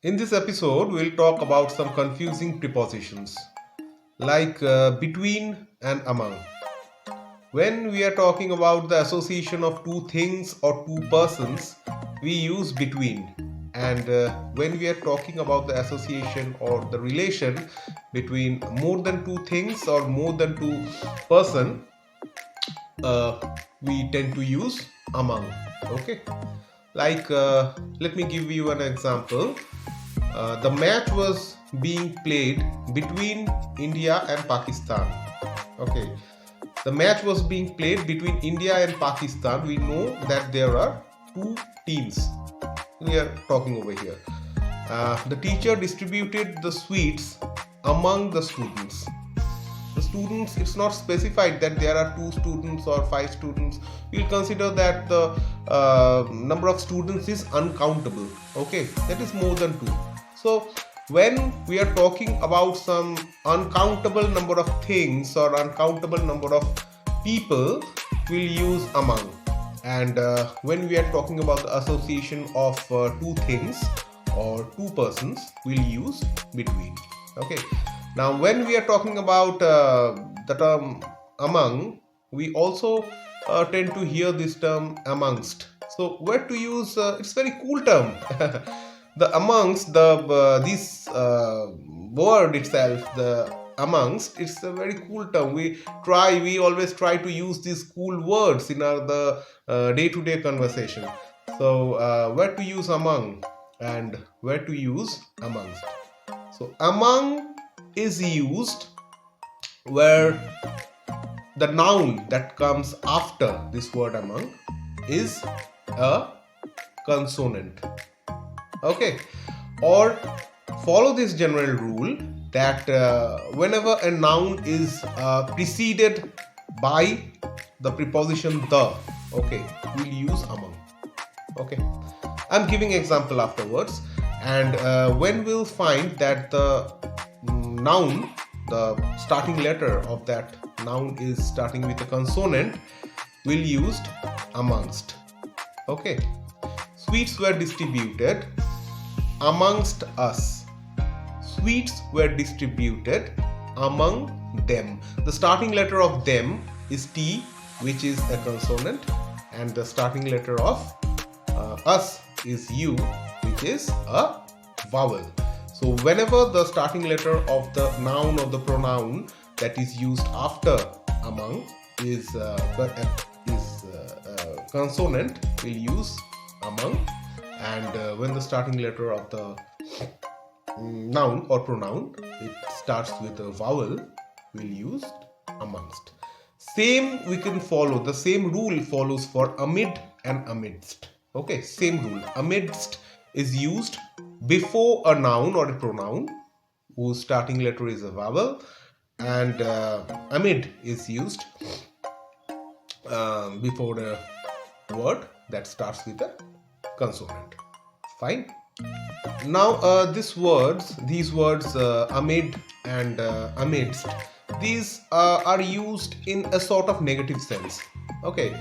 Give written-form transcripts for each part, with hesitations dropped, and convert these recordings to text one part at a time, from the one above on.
In this episode, we'll talk about some confusing prepositions like between and among. When we are talking about the association of two things or two persons, we use between. And when we are talking about the association or the relation between more than two things or more than two person, we tend to use among. Okay, like let me give you an example. The match was being played between India and Pakistan. Okay, the match was being played between India and Pakistan. We know that there are two teams. We are talking over here. The teacher distributed the sweets among the students. The students, it's not specified that there are two students or five students. We'll consider that the number of students is uncountable. Okay, that is more than two. So when we are talking about some uncountable number of things or uncountable number of people, we'll use among. And when we are talking about the association of two things or two persons, we'll use between. Okay, now when we are talking about the term among, we also tend to hear this term amongst. So where to use, it's very cool term. The amongst, the this word itself, the amongst, it's a very cool term. We always try to use these cool words in our the day-to-day conversation. So where to use among and where to use amongst. So among is used where the noun that comes after this word among is a consonant. Okay, or follow this general rule that whenever a noun is preceded by the preposition the, okay, we'll use among. Okay, I'm giving example afterwards, and when we'll find that the noun, the starting letter of that noun is starting with a consonant, we'll use amongst. Okay, sweets were distributed amongst us. Sweets were distributed among them. The starting letter of them is T, which is a consonant, and the starting letter of us is U, which is a vowel. So whenever the starting letter of the noun or the pronoun that is used after among is consonant, we'll use among, and when the starting letter of the noun or pronoun it starts with a vowel, we'll use amongst. Same we can follow, the same rule follows for amid and amidst. Okay, same rule. Amidst is used before a noun or a pronoun whose starting letter is a vowel, and amid is used before a word that starts with a consonant. Fine. Now these words amid and amidst, these are used in a sort of negative sense. Okay,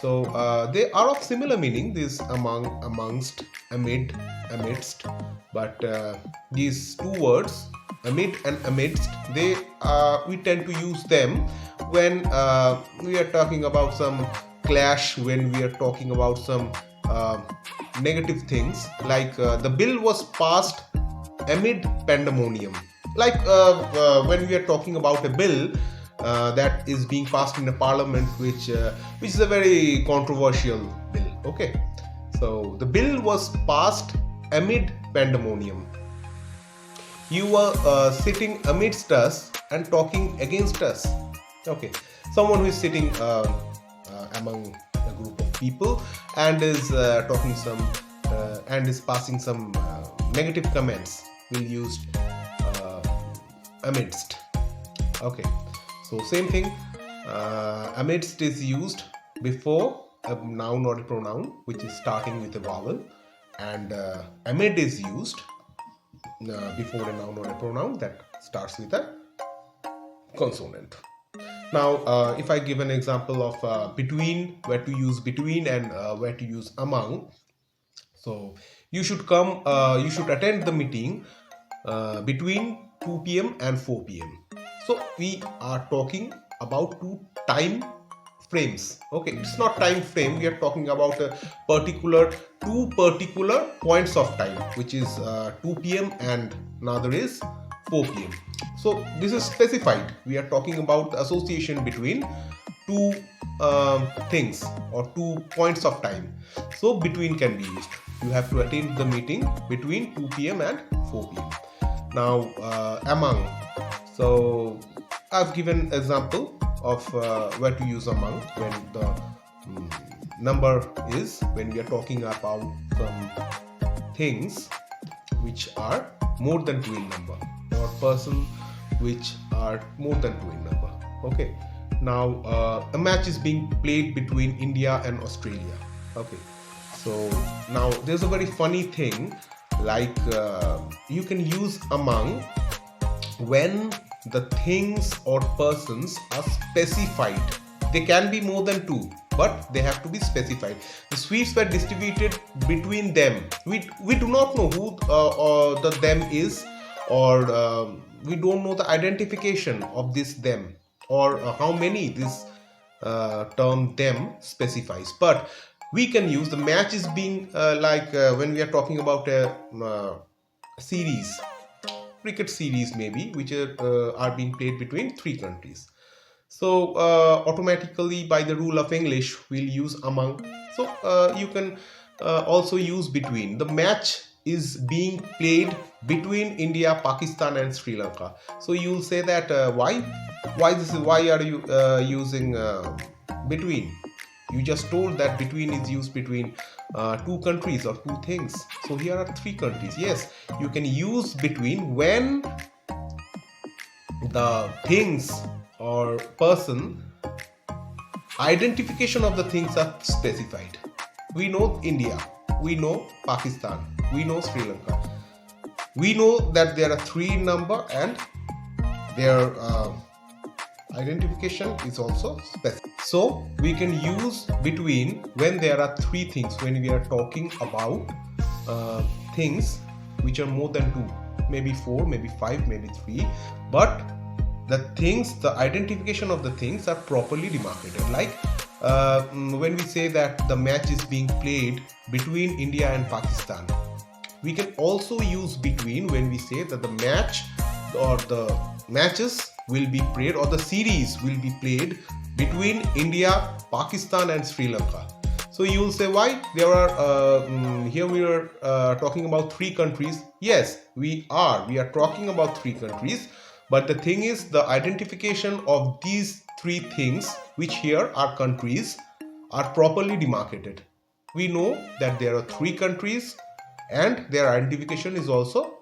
so they are of similar meaning, this among, amongst, amid, amidst, but these two words amid and amidst, they we tend to use them when we are talking about some clash, when we are talking about some negative things, like the bill was passed amid pandemonium. Like when we are talking about a bill that is being passed in a parliament, which is a very controversial bill. Okay, so the bill was passed amid pandemonium. You were sitting amidst us and talking against us. Okay, someone who is sitting among a group of people and is talking some and is passing some negative comments, will use amidst. Okay, so same thing, amidst is used before a noun or a pronoun which is starting with a vowel, and amid is used before a noun or a pronoun that starts with a consonant. Now if I give an example of between, where to use between and where to use among. So you should come, you should attend the meeting between 2 p.m. and 4 p.m. So we are talking about two time frames. Okay, it's not time frame, we are talking about a particular two particular points of time, which is 2 p.m. and another is 4 p.m. So this is specified, we are talking about the association between two things or 2 points of time. So between can be used, you have to attend the meeting between 2 p.m. and 4 p.m. Now among, so I've given example of where to use among when the number is, when we are talking about some things which are more than 2 in number, or person which are more than 2 in number. Okay, now a match is being played between India and Australia. Okay, so now there's a very funny thing, like you can use among when the things or persons are specified. They can be more than two, but they have to be specified. The sweets were distributed between them. We do not know who the them is, or we don't know the identification of this them, or how many this term them specifies. But we can use the match is being when we are talking about a series, cricket series maybe, which are being played between three countries. So automatically by the rule of English we'll use among. So you can also use between. The match is being played between India, Pakistan and Sri Lanka. So you'll say that why are you using between? You just told that between is used between two countries or two things. So here are three countries. Yes, you can use between when the things or person identification of the things are specified. We know India, we know Pakistan, we know Sri Lanka. We know that there are three in number and their identification is also specific. So we can use between when there are three things, when we are talking about things which are more than two, maybe four, maybe five, maybe three, but the things, the identification of the things are properly demarcated. Like when we say that the match is being played between India and Pakistan, we can also use between when we say that the match or the matches will be played or the series will be played between India, Pakistan and Sri Lanka. So you will say why there are here we are talking about three countries. Yes, we are talking about three countries, but the thing is the identification of these three things, which here are countries, are properly demarcated. We know that there are three countries and their identification is also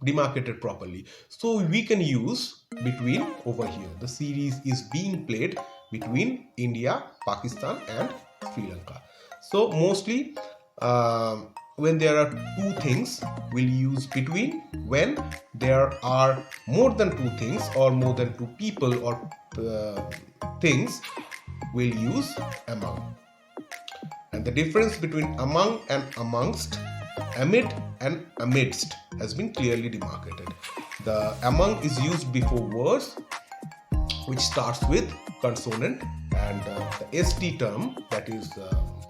demarcated properly. So we can use between over here. The series is being played between India, Pakistan and Sri Lanka. So mostly when there are two things, we'll use between. When there are more than two things or more than two people or things, we'll use among. And the difference between among and amongst, amid and amidst has been clearly demarcated. The among is used before words which starts with consonant, and the st term, that is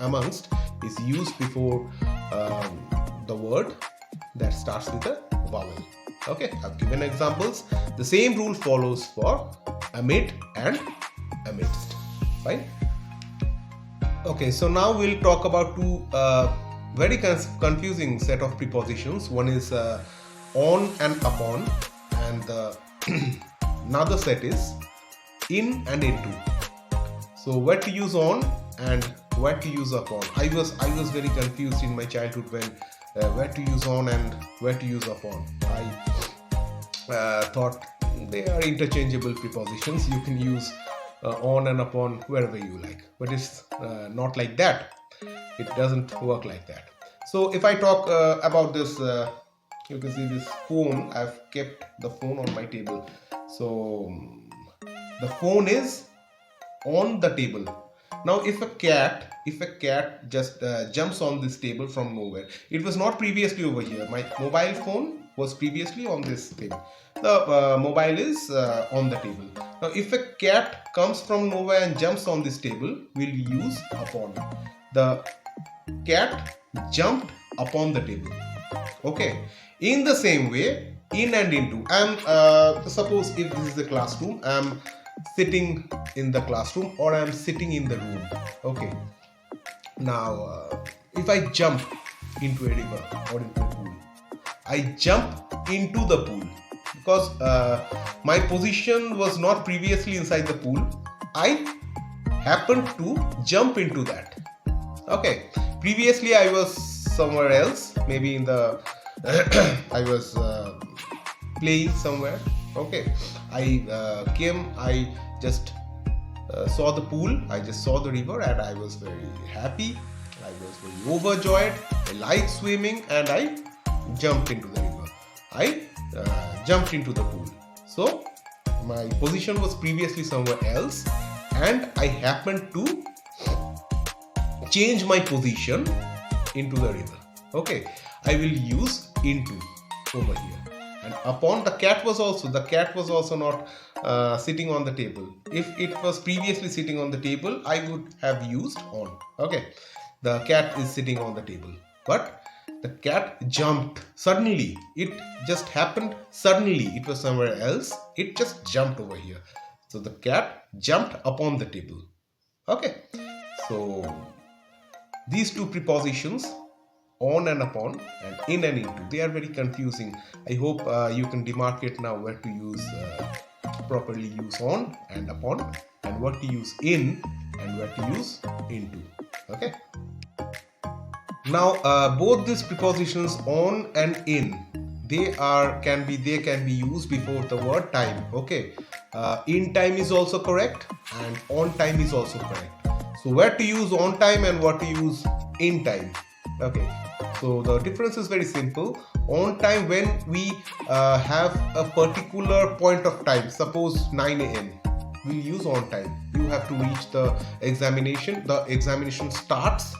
amongst, is used before the word that starts with a vowel. Okay, I've given examples. The same rule follows for amid and amidst. Fine. Okay, so now we'll talk about two very confusing set of prepositions. One is on and upon, and another set is in and into. So where to use on and where to use upon. I was very confused in my childhood when where to use on and where to use upon. I thought they are interchangeable prepositions. You can use on and upon wherever you like, but it's not like that. It doesn't work like that. So if I talk about this, you can see this phone. I've kept the phone on my table. So the phone is on the table. Now if a cat just jumps on this table from nowhere, it was not previously over here. My mobile phone was previously on this thing. The mobile is on the table. Now if a cat comes from nowhere and jumps on this table, we'll use upon. The cat jumped upon the table. Okay, in the same way, in and into. Suppose if this is the classroom, I'm sitting in the classroom or I'm sitting in the room. Okay, now if I jump into a river or into a pool, I jump into the pool because my position was not previously inside the pool. I happened to jump into that. Okay, previously I was somewhere else, maybe in the I was playing somewhere. Okay, I just saw the pool, I just saw the river, and I was very happy, I was very overjoyed. I like swimming and I jumped into the river. I jumped into the pool. So my position was previously somewhere else and I happened to change my position into the river. Okay, I will use into over here. And upon, the cat was also not sitting on the table. If it was previously sitting on the table, I would have used on. Okay, the cat is sitting on the table, but the cat jumped suddenly. It just happened suddenly. It was somewhere else. It just jumped over here. So the cat jumped upon the table. Okay, so these two prepositions, on and upon and in and into, they are very confusing. I hope you can demarcate now where to use properly use on and upon, and what to use in and where to use into. Okay, now both these prepositions on and in, they can be used before the word time. Okay, in time is also correct and on time is also correct. So where to use on time and what to use in time. Okay, so the difference is very simple. On time, when we have a particular point of time, suppose 9 a.m, we'll use on time. You have to reach the examination. The examination starts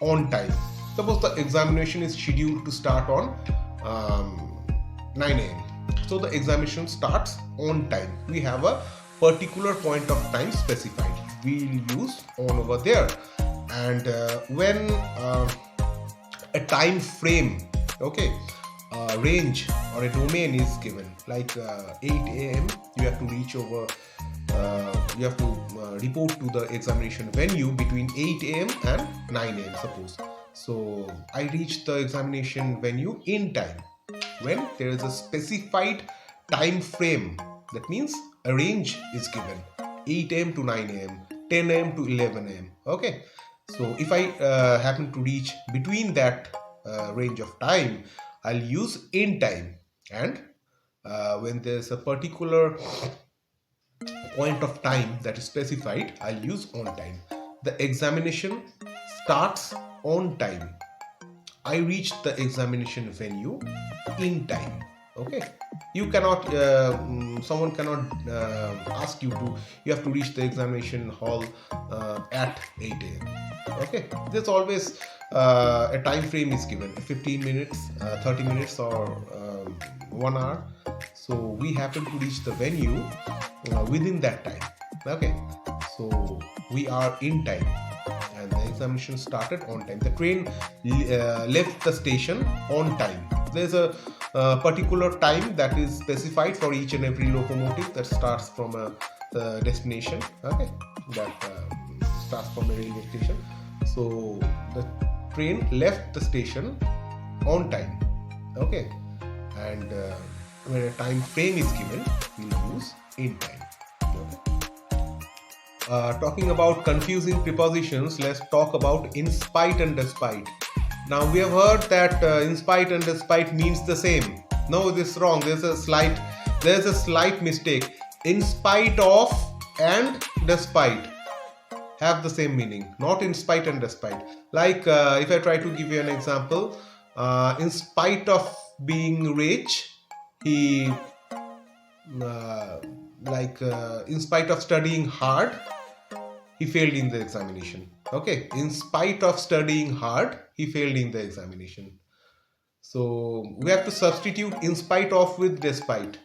on time. Suppose the examination is scheduled to start on 9 a.m. So the examination starts on time. We have a particular point of time specified. We'll use on over there. And when a time frame, okay, range or a domain is given, like 8 a.m, you have to reach over, you have to report to the examination venue between 8 a.m and 9 a.m, suppose. So I reach the examination venue in time when there is a specified time frame. That means a range is given, 8 a.m to 9 a.m, 10 a.m to 11 a.m. Okay, so if I happen to reach between that range of time, I'll use in time. And when there's a particular point of time that is specified, I'll use on time. The examination starts on time. I reach the examination venue in time. Okay, you cannot someone cannot ask you to, you have to reach the examination hall at 8 a.m. Okay, there's always a time frame is given, 15 minutes, 30 minutes, or 1 hour. So we happen to reach the venue within that time. Okay, so we are in time and the examination started on time. The train left the station on time. There's a particular time that is specified for each and every locomotive that starts from a destination. Okay, that starts from a railway station. So the train left the station on time. Okay, and when a time frame is given, we'll use in time. Okay. Talking about confusing prepositions, let's talk about in spite and despite. Now we have heard that in spite and despite means the same. No, this is wrong. There's a slight mistake. In spite of and despite have the same meaning, not in spite and despite. Like if I try to give you an example, in spite of being rich, he in spite of studying hard, he failed in the examination. Okay, in spite of studying hard, he failed in the examination. So we have to substitute in spite of with despite.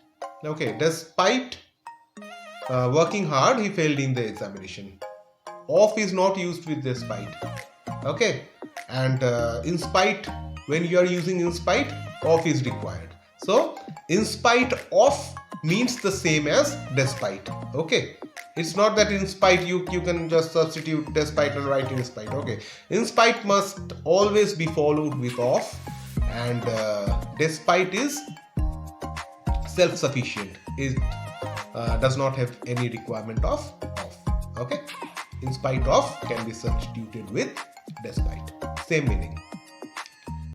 Okay, despite working hard, he failed in the examination. Of is not used with despite. Okay, and in spite, when you are using in spite, of is required. So in spite of means the same as despite. Okay, it's not that in spite you can just substitute despite and write in spite. Okay, in spite must always be followed with of, and despite is self-sufficient. It does not have any requirement of. Okay, in spite of can be substituted with despite, same meaning.